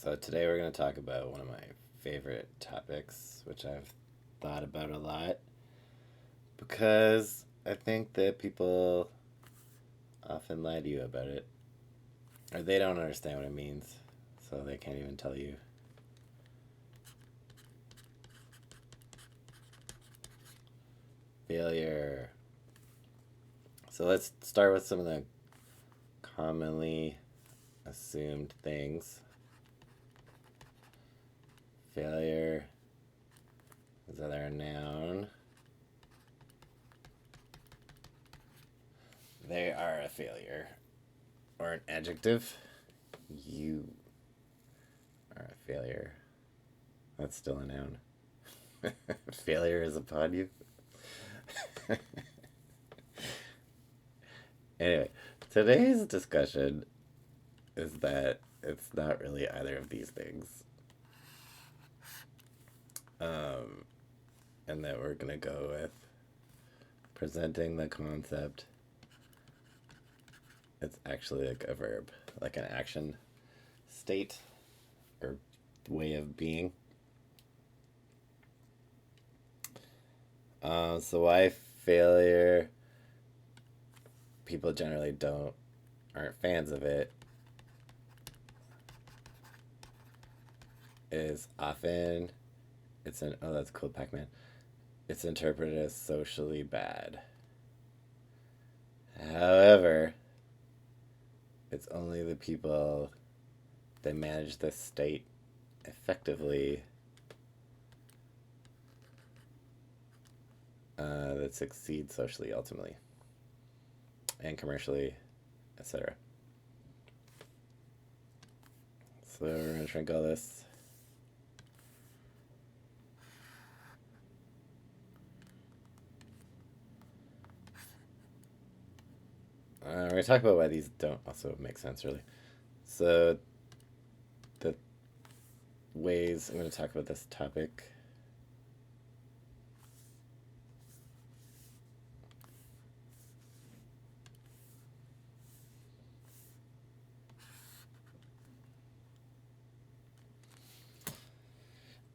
So today we're going to talk about one of my favorite topics, which I've thought about a lot because I think that people often lie to you about it, or they don't understand what it means, so they can't even tell you. Failure. So let's start with some of the commonly assumed things. Failure is either a noun. They are a failure. Or an adjective. You are a failure. That's still a noun. Failure is upon you. Anyway, today's discussion is that it's not really either of these things. And that we're going to go with presenting the concept. It's actually like a verb, like an action state or way of being. So why failure? People generally aren't fans of it. Is often that's cool, Pac-Man. It's interpreted as socially bad. However, it's only the people that manage this state effectively that succeed socially ultimately and commercially, etc. So we're going to try and go this. We're going to talk about why these don't also make sense, really. So, the ways I'm going to talk about this topic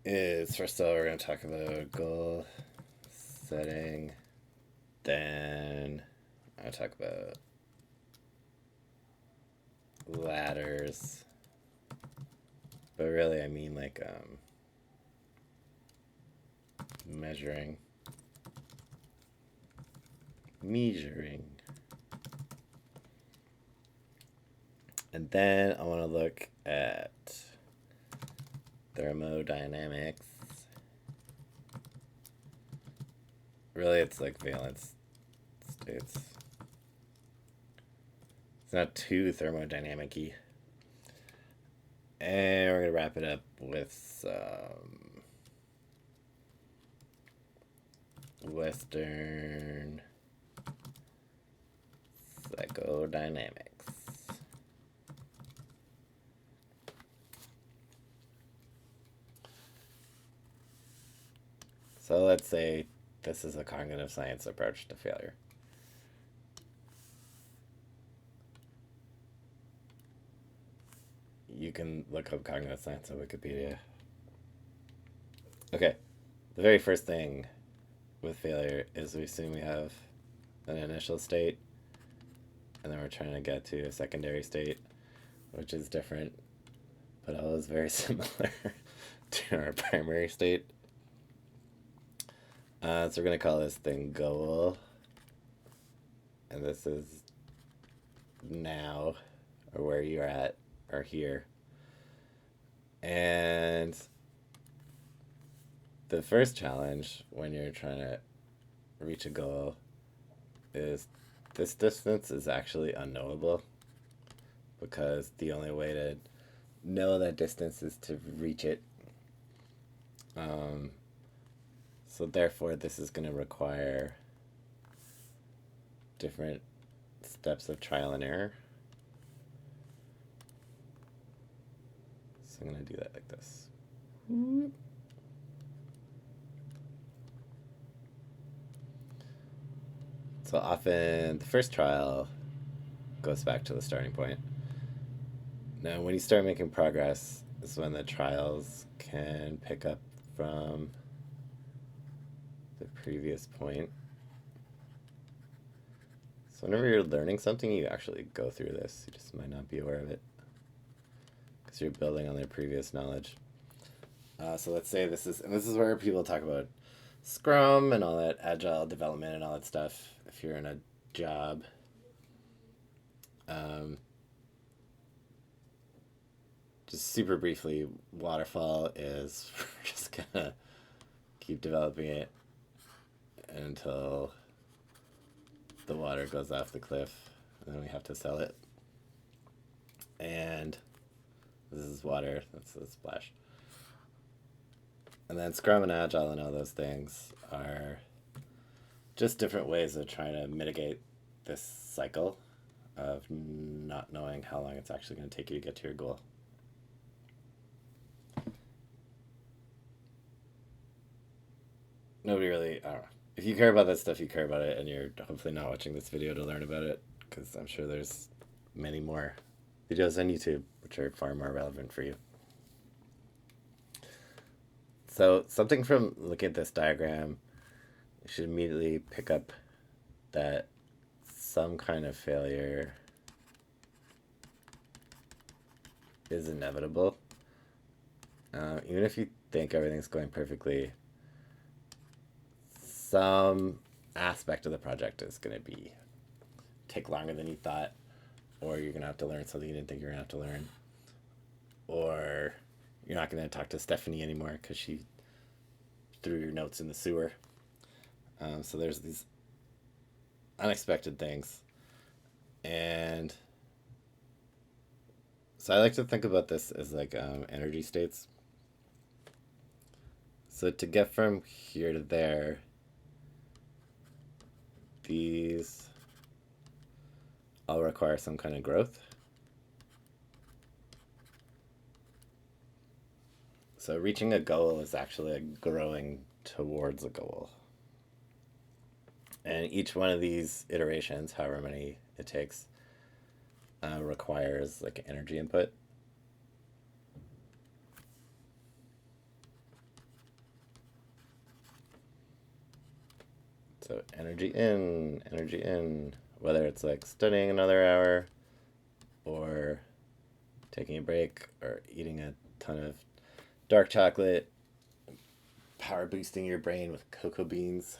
is, first of all, we're going to talk about goal setting. Then I'll talk about ladders, but really I mean like measuring, and then I want to look at thermodynamics. Really, it's like valence states. It's not too thermodynamic-y. And we're going to wrap it up with some Western psychodynamics. So let's say this is a cognitive science approach to failure. You can look up cognitive science on Wikipedia. Okay, the very first thing with failure is we assume we have an initial state, and then we're trying to get to a secondary state, which is different, but always very similar to our primary state. So we're going to call this thing goal, and this is now, or where you're at, or here. And the first challenge when you're trying to reach a goal is this distance is actually unknowable, because the only way to know that distance is to reach it. So therefore, this is going to require different steps of trial and error. So I'm going to do that like this. So often the first trial goes back to the starting point. Now, when you start making progress, is when the trials can pick up from the previous point. So whenever you're learning something, you actually go through this. You just might not be aware of it because you're building on their previous knowledge. So let's say this is where people talk about Scrum and all that agile development and all that stuff. If you're in a job, just super briefly, waterfall is we're just gonna keep developing it until the water goes off the cliff, and then we have to sell it. And this is water. That's the splash. And then Scrum and Agile and all those things are just different ways of trying to mitigate this cycle of not knowing how long it's actually going to take you to get to your goal. Nobody really, I don't know. If you care about that stuff, you care about it, and you're hopefully not watching this video to learn about it, because I'm sure there's many more videos on YouTube which are far more relevant for you. So something from looking at this diagram, you should immediately pick up that some kind of failure is inevitable. Even if you think everything's going perfectly, some aspect of the project is going to take longer than you thought, or you're going to have to learn something you didn't think you were going to have to learn, or you're not going to talk to Stephanie anymore because she threw your notes in the sewer. So there's these unexpected things. And so I like to think about this as like energy states. So to get from here to there, these all require some kind of growth. So reaching a goal is actually growing towards a goal. And each one of these iterations, however many it takes, requires like energy input. So energy in, whether it's like studying another hour or taking a break or eating a ton of dark chocolate, power boosting your brain with cocoa beans.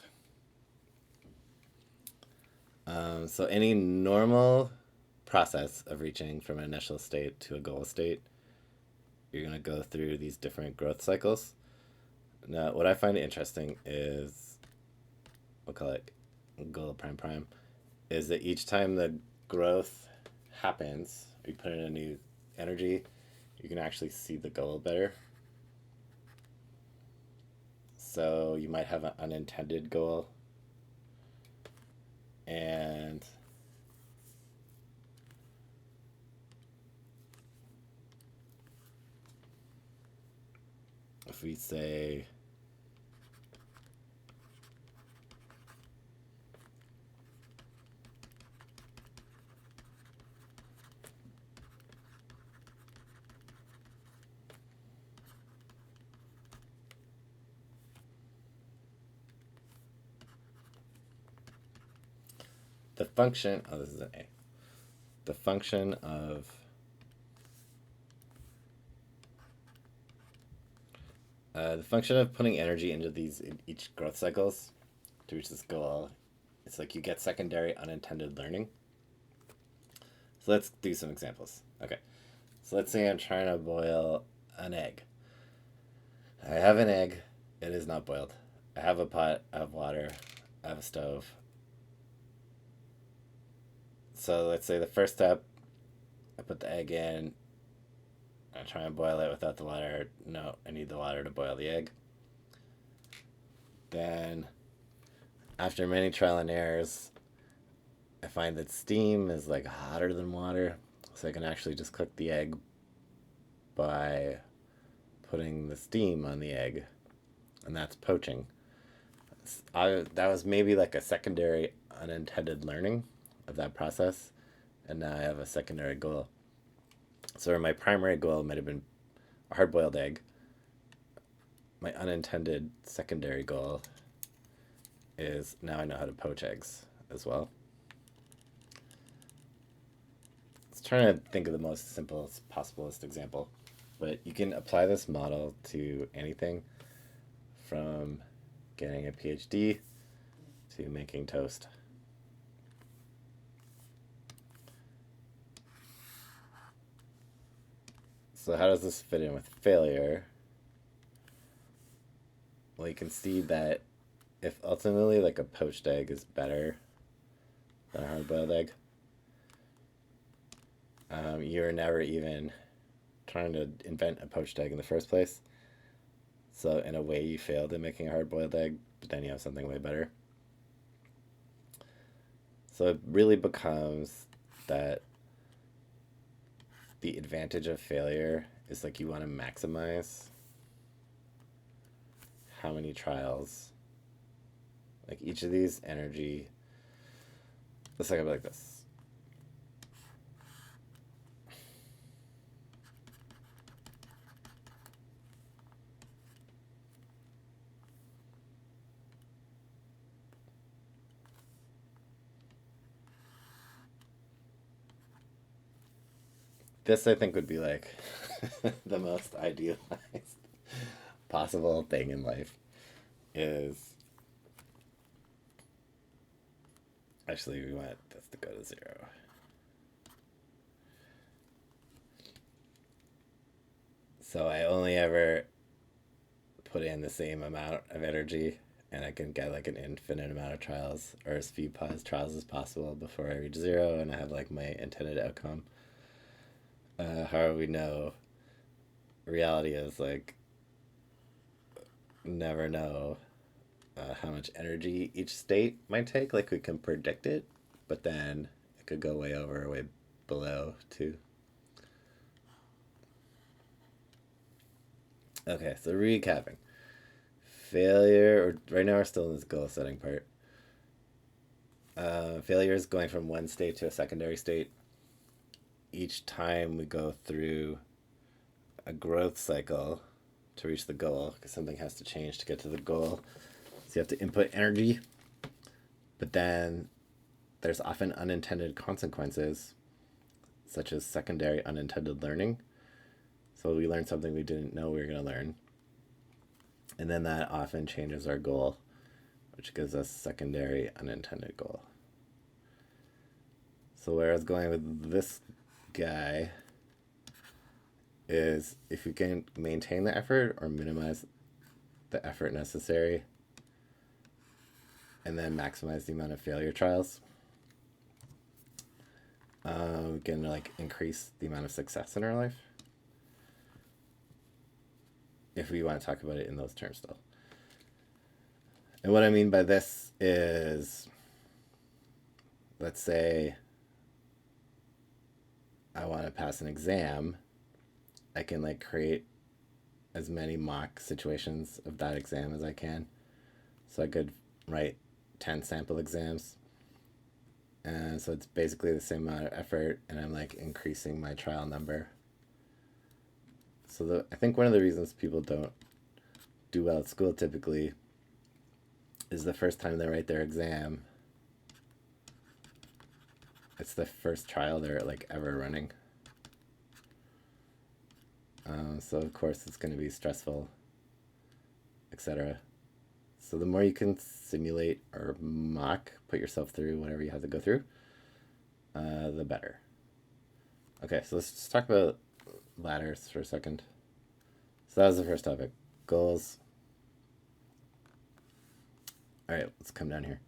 So any normal process of reaching from an initial state to a goal state, you're going to go through these different growth cycles. Now, what I find interesting is, we'll call it goal prime, is that each time the growth happens, you put in a new energy, you can actually see the goal better. So you might have an unintended goal, and if we say the function, oh, this is an A. The function of putting energy into these each growth cycles to reach this goal, it's like you get secondary unintended learning. So let's do some examples. Okay, so let's say I'm trying to boil an egg. I have an egg. It is not boiled. I have a pot. I have water. I have a stove. So let's say the first step, I put the egg in. I try and boil it without the water. No, I need the water to boil the egg. Then, after many trial and errors, I find that steam is like hotter than water. So I can actually just cook the egg by putting the steam on the egg. And that's poaching. That was maybe like a secondary unintended learning of that process, and now I have a secondary goal. So my primary goal might have been a hard-boiled egg. My unintended secondary goal is now I know how to poach eggs as well. Let's try to think of the most simplest possibilist example, but you can apply this model to anything from getting a PhD to making toast. So how does this fit in with failure? Well, you can see that if ultimately like a poached egg is better than a hard-boiled egg, you're never even trying to invent a poached egg in the first place. So in a way, you failed in making a hard-boiled egg, but then you have something way better. So it really becomes that the advantage of failure is like you want to maximize how many trials. Like each of these energy. Let's think about it like this. This I think would be like the most idealized possible thing in life is actually we want this to go to 0. So I only ever put in the same amount of energy and I can get like an infinite amount of trials or as few trials as possible before I reach 0 and I have like my intended outcome. However, we know reality is like never know how much energy each state might take. Like we can predict it, but then it could go way over or way below too. Okay, so recapping. Failure, or right now we're still in this goal setting part. Failure is going from one state to a secondary state. Each time we go through a growth cycle to reach the goal, because something has to change to get to the goal. So you have to input energy, but then there's often unintended consequences, such as secondary unintended learning. So we learn something we didn't know we were going to learn. And then that often changes our goal, which gives us secondary unintended goal. So where I was going with this guy is if you can maintain the effort or minimize the effort necessary and then maximize the amount of failure trials, we can like increase the amount of success in our life, if we want to talk about it in those terms still. And what I mean by this is, let's say I want to pass an exam, I can like create as many mock situations of that exam as I can. So I could write 10 sample exams. And so it's basically the same amount of effort, and I'm like increasing my trial number. So I think one of the reasons people don't do well at school typically is the first time they write their exam, it's the first trial they're like ever running. So of course it's going to be stressful, etc. So the more you can simulate or mock, put yourself through whatever you have to go through, the better. Okay, so let's just talk about ladders for a second. So that was the first topic, goals. All right, let's come down here.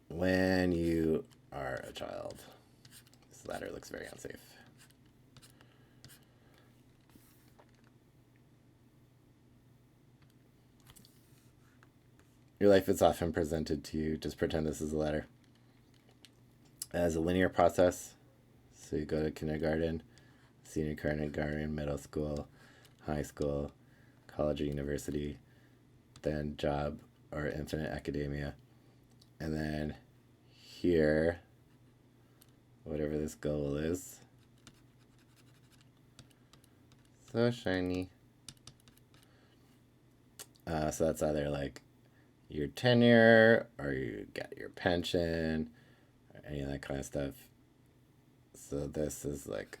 When you are a child, this ladder looks very unsafe. Your life is often presented to you, just pretend this is a ladder, as a linear process. So you go to kindergarten, senior kindergarten, middle school, high school, college or university, then job or infinite academia. And then here, whatever this goal is, So shiny. So that's either like your tenure or you get your pension or any of that kind of stuff. So this is like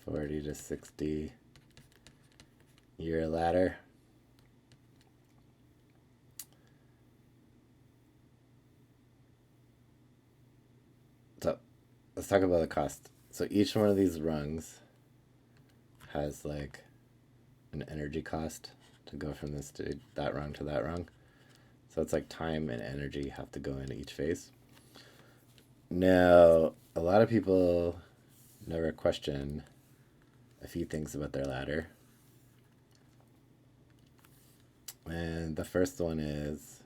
40 to 60-year ladder. So let's talk about the cost. So each one of these rungs has like an energy cost to go from this to that rung to that rung. So it's like time and energy have to go into each phase. Now, a lot of people never question a few things about their ladder. And the first one is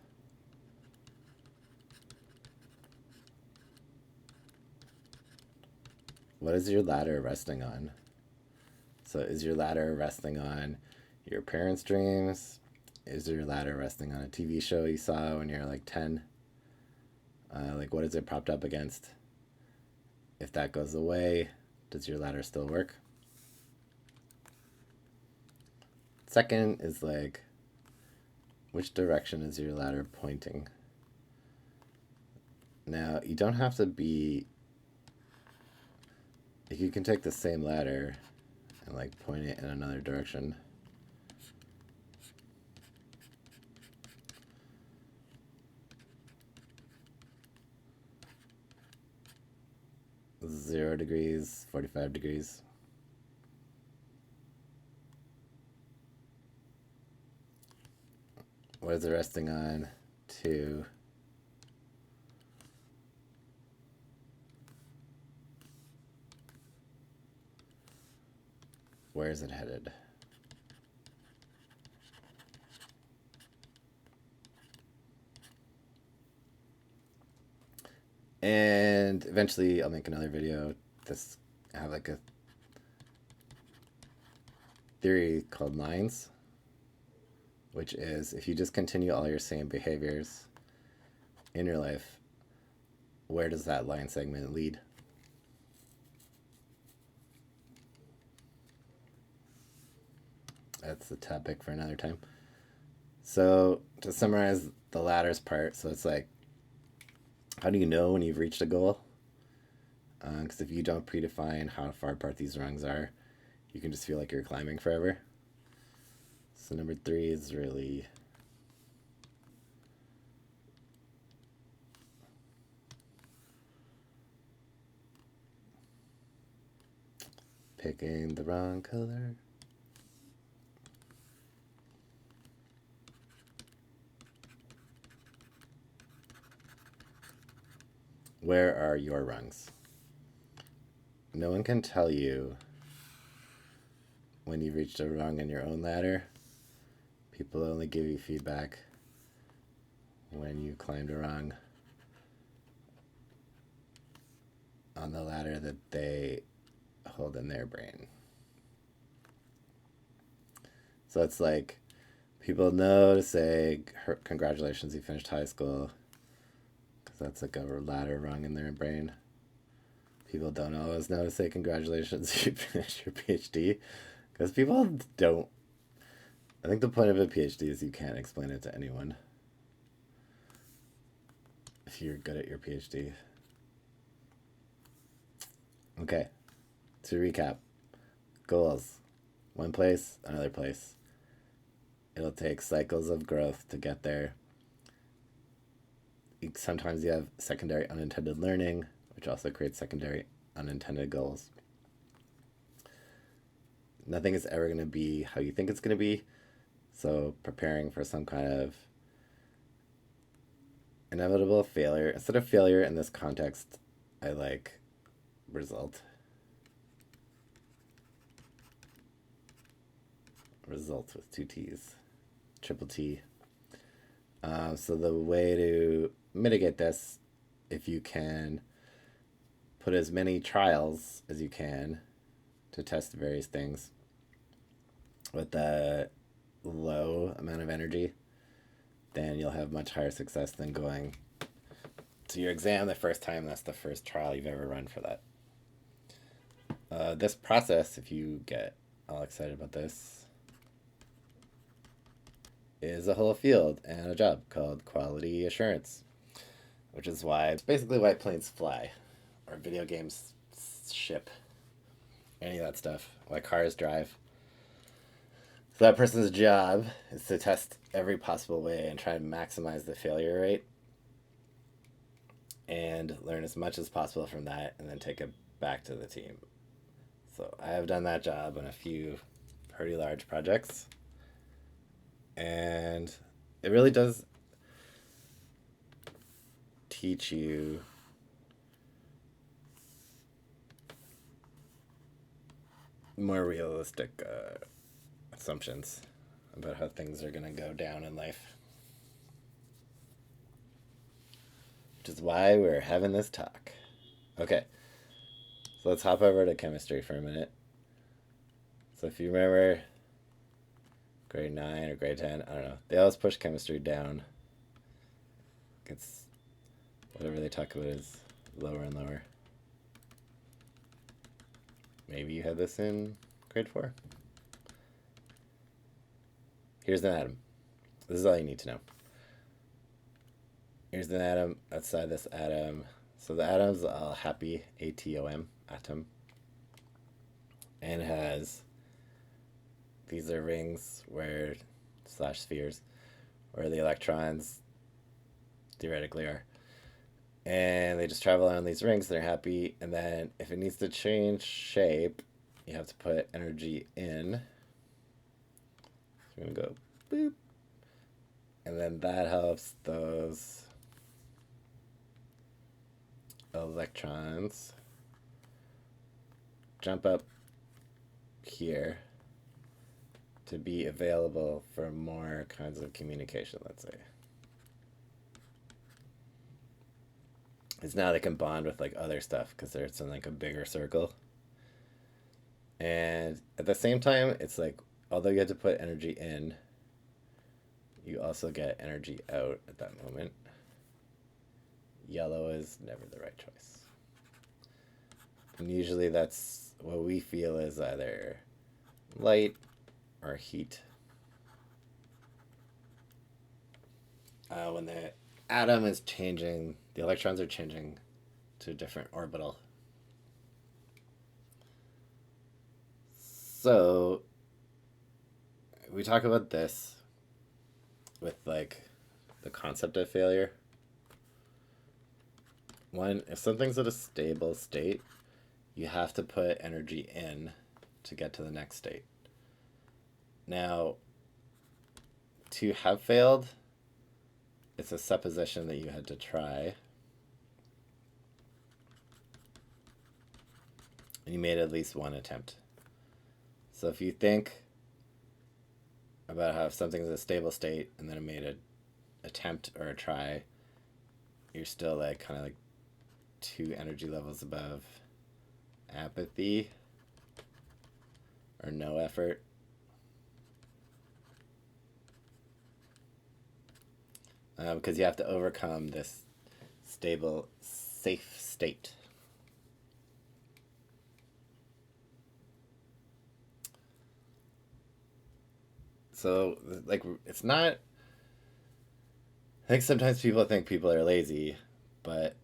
what is your ladder resting on? So is your ladder resting on your parents' dreams? Is your ladder resting on a TV show you saw when you're like 10? Like, what is it propped up against? If that goes away, does your ladder still work? Second is like, which direction is your ladder pointing? Now, you don't have to be. You can take the same ladder and like point it in another direction. Zero degrees, 45 degrees. What is it resting on? 2. Where is it headed? And eventually I'll make another video. I have like a theory called lines, which is if you just continue all your same behaviors in your life, where does that line segment lead? That's the topic for another time. So to summarize the ladders part, so it's like, how do you know when you've reached a goal? Because if you don't predefine how far apart these rungs are, you can just feel like you're climbing forever. So number 3 is really picking the wrong color. Where are your rungs? No one can tell you when you've reached a rung in your own ladder. People only give you feedback when you climbed a rung on the ladder that they hold in their brain. So it's like people know to say, congratulations, you finished high school, because that's like a ladder rung in their brain. People don't always know to say congratulations, you finished your PhD, because people don't. I think the point of a PhD is you can't explain it to anyone if you're good at your PhD. Okay, to recap, goals. One place, another place. It'll take cycles of growth to get there. Sometimes you have secondary unintended learning, which also creates secondary unintended goals. Nothing is ever going to be how you think it's going to be. So preparing for some kind of inevitable failure. Instead of failure in this context, I like result. Result with 2 T's. Triple T. So the way to mitigate this, if you can put as many trials as you can to test various things with a low amount of energy, then you'll have much higher success than going to your exam the first time. That's the first trial you've ever run for that. This process, if you get all excited about this, is a whole field and a job called quality assurance, which is why it's basically why planes fly, or video games ship, any of that stuff, why cars drive. So that person's job is to test every possible way and try to maximize the failure rate and learn as much as possible from that and then take it back to the team. So I have done that job on a few pretty large projects. And it really does teach you more realistic assumptions about how things are going to go down in life. Which is why we're having this talk. Okay, so let's hop over to chemistry for a minute. So if you remember grade 9 or grade 10, I don't know, they always push chemistry down. It's whatever they talk about is lower and lower. Maybe you had this in grade 4. Here's an atom. This is all you need to know. Here's an atom outside this atom. So the atom's all happy, atom, atom. And it has, these are rings where, / spheres, where the electrons theoretically are. And they just travel around these rings, they're happy, and then if it needs to change shape, you have to put energy in. So I'm going to go boop. And then that helps those electrons jump up here to be available for more kinds of communication, let's say. Because now they can bond with like other stuff because they're in like a bigger circle. And at the same time, it's like, although you have to put energy in, you also get energy out at that moment. Yellow is never the right choice. And usually that's what we feel is either light or heat. When the atom is changing, the electrons are changing to a different orbital. So we talk about this with like the concept of failure. One, if something's at a stable state, you have to put energy in to get to the next state. Now, to have failed, it's a supposition that you had to try. And you made at least one attempt. So if you think about how if something's in a stable state and then it made an attempt or a try, you're still like kind of like 2 energy levels above apathy or no effort. Because you have to overcome this stable, safe state. So, like, it's not. I think sometimes people think people are lazy, but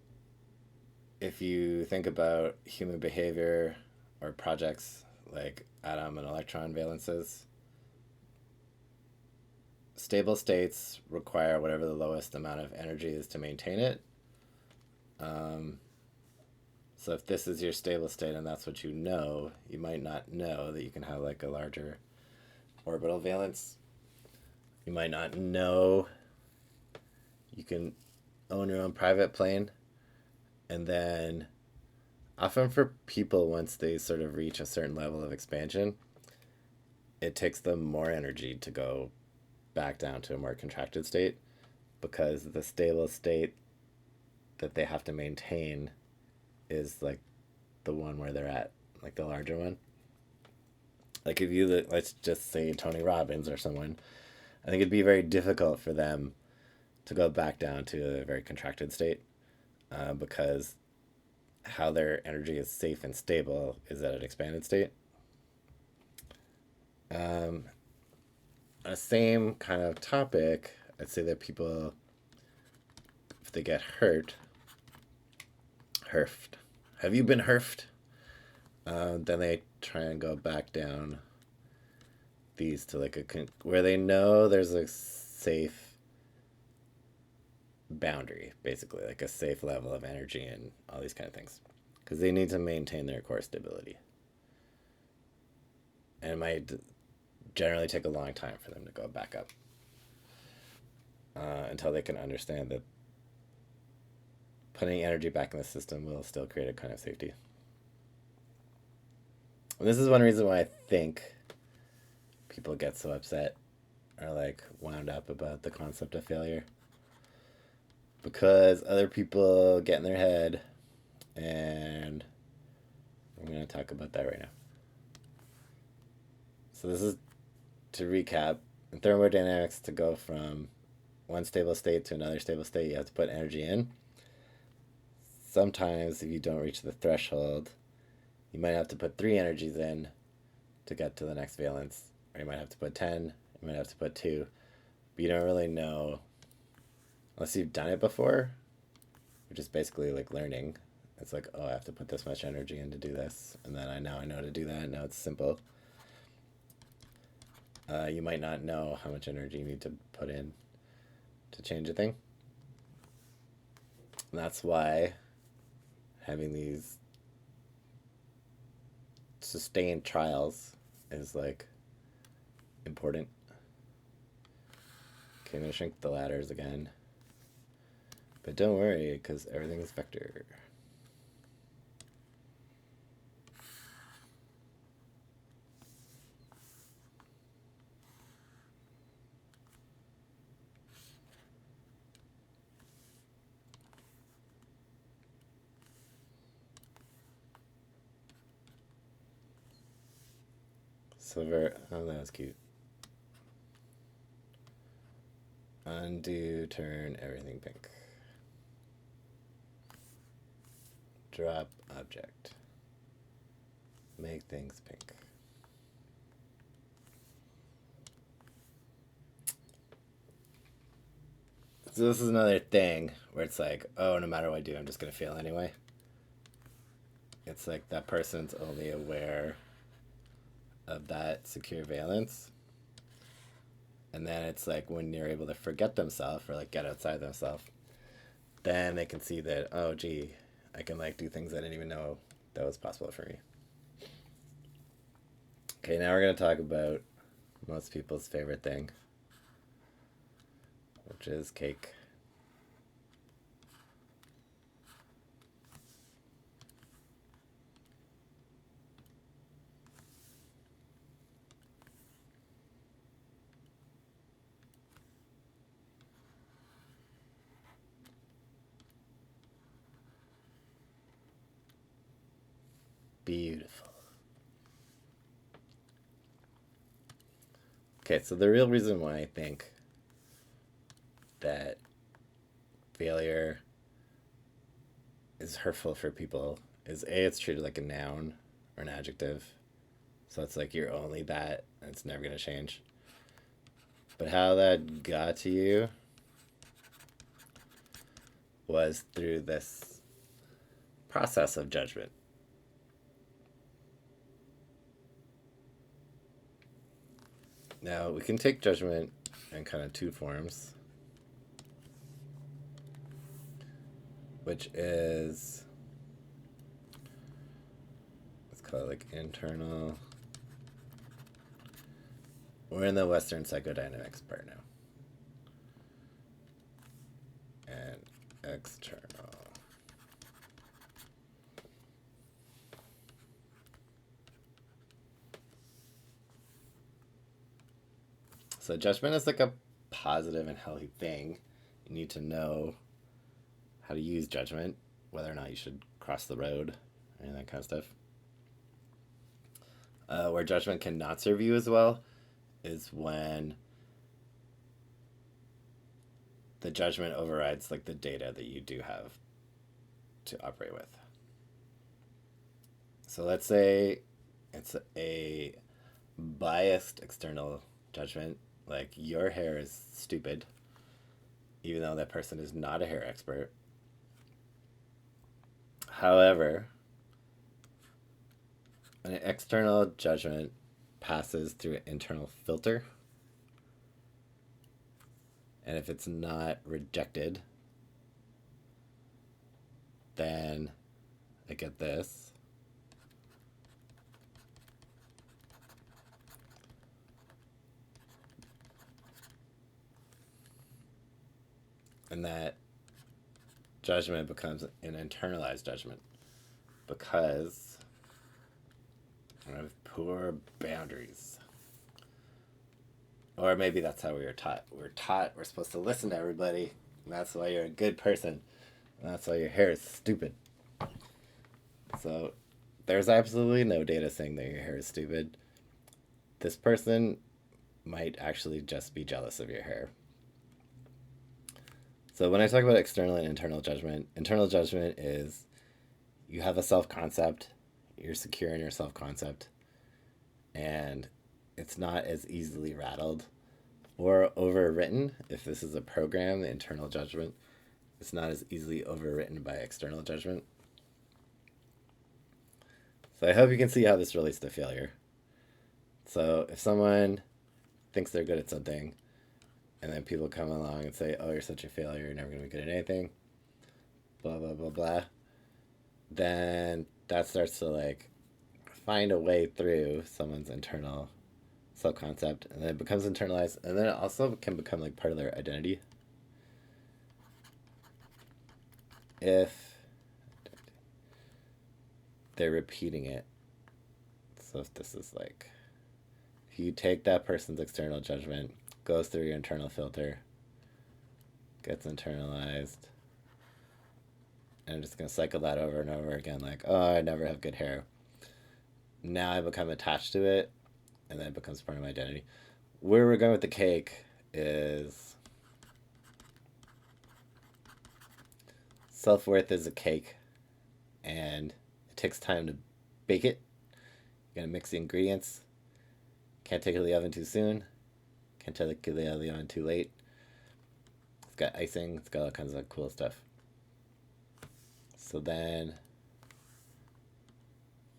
if you think about human behavior or projects like atom and electron valences, stable states require whatever the lowest amount of energy is to maintain it. So if this is your stable state and that's what you know, you might not know that you can have like a larger orbital valence. You might not know you can own your own private plane. And then often for people, once they sort of reach a certain level of expansion, it takes them more energy to go back down to a more contracted state because the stable state that they have to maintain is like the one where they're at, like the larger one. Like if you, let's just say Tony Robbins or someone, I think it'd be very difficult for them to go back down to a very contracted state because how their energy is safe and stable is at an expanded state. On the same kind of topic, I'd say that people, if they get herfed. Have you been herfed? Then they try and go back down these to like where they know there's a safe boundary, basically, like a safe level of energy and all these kind of things, because they need to maintain their core stability. And it might generally take a long time for them to go back up until they can understand that putting energy back in the system will still create a kind of safety. And this is one reason why I think people get so upset or like wound up about the concept of failure, because other people get in their head, and I'm going to talk about that right now. So this is to recap. In thermodynamics, to go from one stable state to another stable state, you have to put energy in. Sometimes if you don't reach the threshold, you might have to put 3 energies in to get to the next valence, or you might have to put 10, you might have to put 2, but you don't really know unless you've done it before, which is basically like learning. It's like, oh, I have to put this much energy in to do this, and then I know how to do that. Now it's simple. You might not know how much energy you need to put in to change a thing. And that's why having these sustained trials is like important. Okay, I'm gonna shrink the ladders again. But don't worry, because everything is vector. Silver, oh, that was cute. Undo, turn everything pink. Drop object. Make things pink. So this is another thing where it's like, oh, no matter what I do, I'm just going to fail anyway. It's like that person's only aware of that secure valence. And then it's like when you're able to forget themselves or like get outside themselves, then they can see that, oh, gee, I can like do things I didn't even know that was possible for me. Okay, now we're going to talk about most people's favorite thing, which is cake. Beautiful. Okay, so the real reason why I think that failure is hurtful for people is A, it's treated like a noun or an adjective. So it's like you're only that, and it's never going to change. But how that got to you was through this process of judgment. Now, we can take judgment in kind of 2 forms, which is, let's call it like internal. We're in the Western psychodynamics part now. And external. So judgment is like a positive and healthy thing. You need to know how to use judgment, whether or not you should cross the road, and that kind of stuff. Where judgment cannot serve you as well is when the judgment overrides like the data that you do have to operate with. So let's say it's a biased external judgment, like your hair is stupid, even though that person is not a hair expert. However, an external judgment passes through an internal filter, and if it's not rejected, then I get this. And that judgment becomes an internalized judgment because I have poor boundaries. Or maybe that's how we were taught. We're taught we're supposed to listen to everybody, and that's why you're a good person. And that's why your hair is stupid. So there's absolutely no data saying that your hair is stupid. This person might actually just be jealous of your hair. So when I talk about external and internal judgment is you have a self-concept, you're secure in your self-concept, and it's not as easily rattled or overwritten. If this is a program, the internal judgment, it's not as easily overwritten by external judgment. So I hope you can see how this relates to failure. So if someone thinks they're good at something, and then people come along and say, oh, you're such a failure, you're never going to be good at anything, blah, blah, blah, blah, then that starts to like find a way through someone's internal self-concept, and then it becomes internalized, and then it also can become like part of their identity. If they're repeating it. So if this is like, if you take that person's external judgment, goes through your internal filter, gets internalized, and I'm just going to cycle that over and over again, like, oh, I never have good hair. Now I become attached to it, and then it becomes part of my identity. Where we're going with the cake is self-worth is a cake, and it takes time to bake it. You gotta mix the ingredients. Can't take it to the oven too soon. Can't take it to the oven too late. It's got icing. It's got all kinds of cool stuff. So then,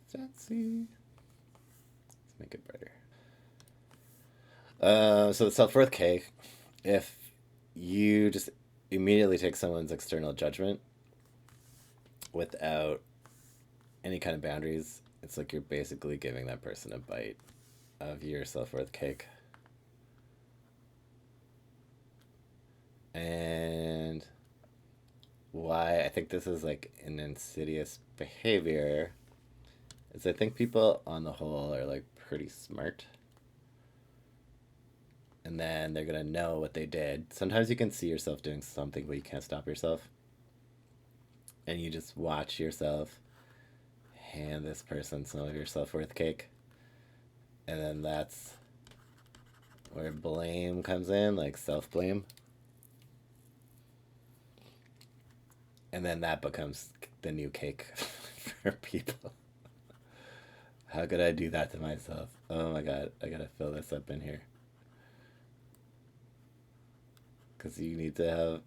fancy. Let's make it brighter. So the self-worth cake, if you just immediately take someone's external judgment without any kind of boundaries, it's like you're basically giving that person a bite of your self-worth cake. And why I think this is like an insidious behavior is I think people on the whole are like pretty smart. And then they're going to know what they did. Sometimes you can see yourself doing something, but you can't stop yourself. And you just watch yourself hand this person some of your self-worth cake. And then that's where blame comes in, like self-blame. And then that becomes the new cake for people. How could I do that to myself? Oh my god, I gotta fill this up in here. Because you need to have...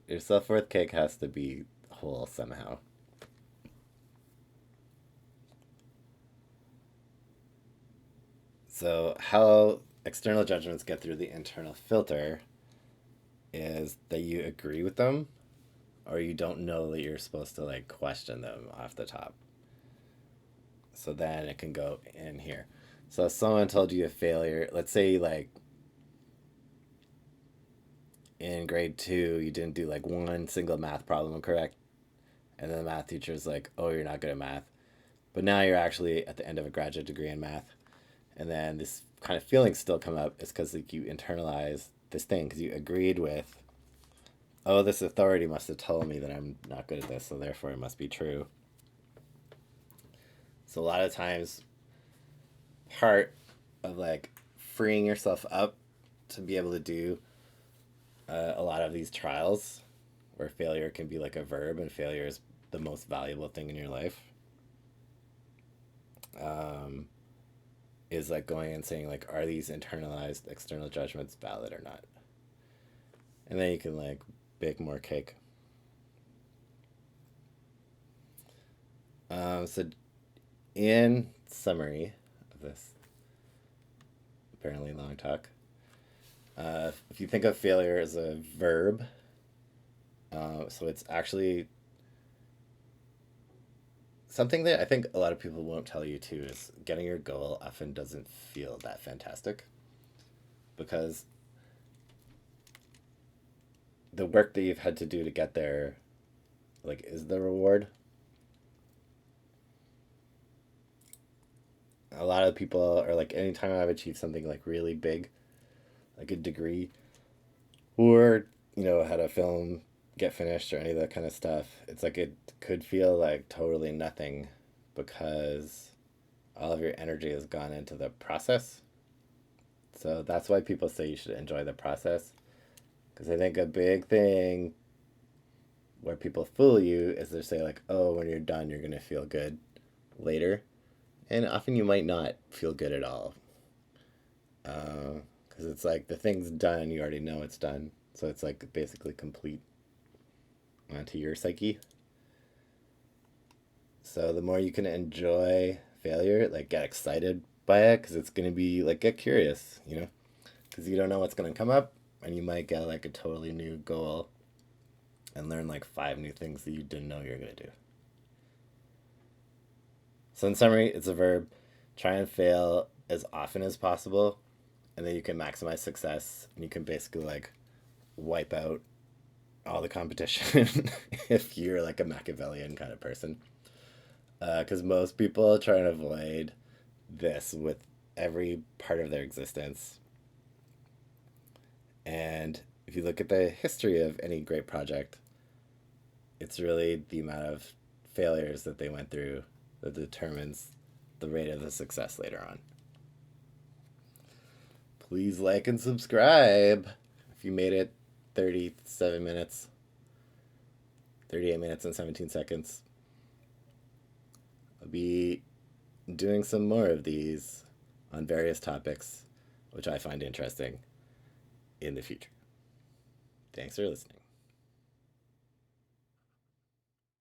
Your self-worth cake has to be whole somehow. So how external judgments get through the internal filter is that you agree with them, or you don't know that you're supposed to like question them off the top. So then it can go in here. So if someone told you a failure, let's say like in grade 2 you didn't do like one single math problem correct, and then the math teacher's like, oh, you're not good at math, but now you're actually at the end of a graduate degree in math, and then this kind of feelings still come up. It's because like you internalize this thing because you agreed with, oh, this authority must have told me that I'm not good at this, so therefore it must be true. So a lot of times part of like freeing yourself up to be able to do a lot of these trials where failure can be like a verb and failure is the most valuable thing in your life, is like going and saying like, are these internalized external judgments valid or not? And then you can like bake more cake. So in summary of this apparently long talk, if you think of failure as a verb, so it's actually something that I think a lot of people won't tell you too is getting your goal often doesn't feel that fantastic because the work that you've had to do to get there, like, is the reward. A lot of people are like, anytime I've achieved something like really big, like a degree, or had a film get finished or any of that kind of stuff, it's like it could feel like totally nothing because all of your energy has gone into the process. So that's why people say you should enjoy the process. Because I think a big thing where people fool you is they say, like, oh, when you're done, you're going to feel good later. And often you might not feel good at all. Because it's like the thing's done, you already know it's done. So it's like basically complete onto your psyche. So the more you can enjoy failure, like get excited by it, because it's going to be like, get curious, because you don't know what's going to come up, and you might get like a totally new goal and learn like 5 new things that you didn't know you were going to do. So in summary, it's a verb. Try and fail as often as possible, and then you can maximize success, and you can basically like wipe out all the competition if you're like a Machiavellian kind of person. Because most people try and avoid this with every part of their existence. And if you look at the history of any great project, it's really the amount of failures that they went through that determines the rate of the success later on. Please like and subscribe if you made it 37 minutes, 38 minutes and 17 seconds. I'll be doing some more of these on various topics, which I find interesting in the future. Thanks for listening.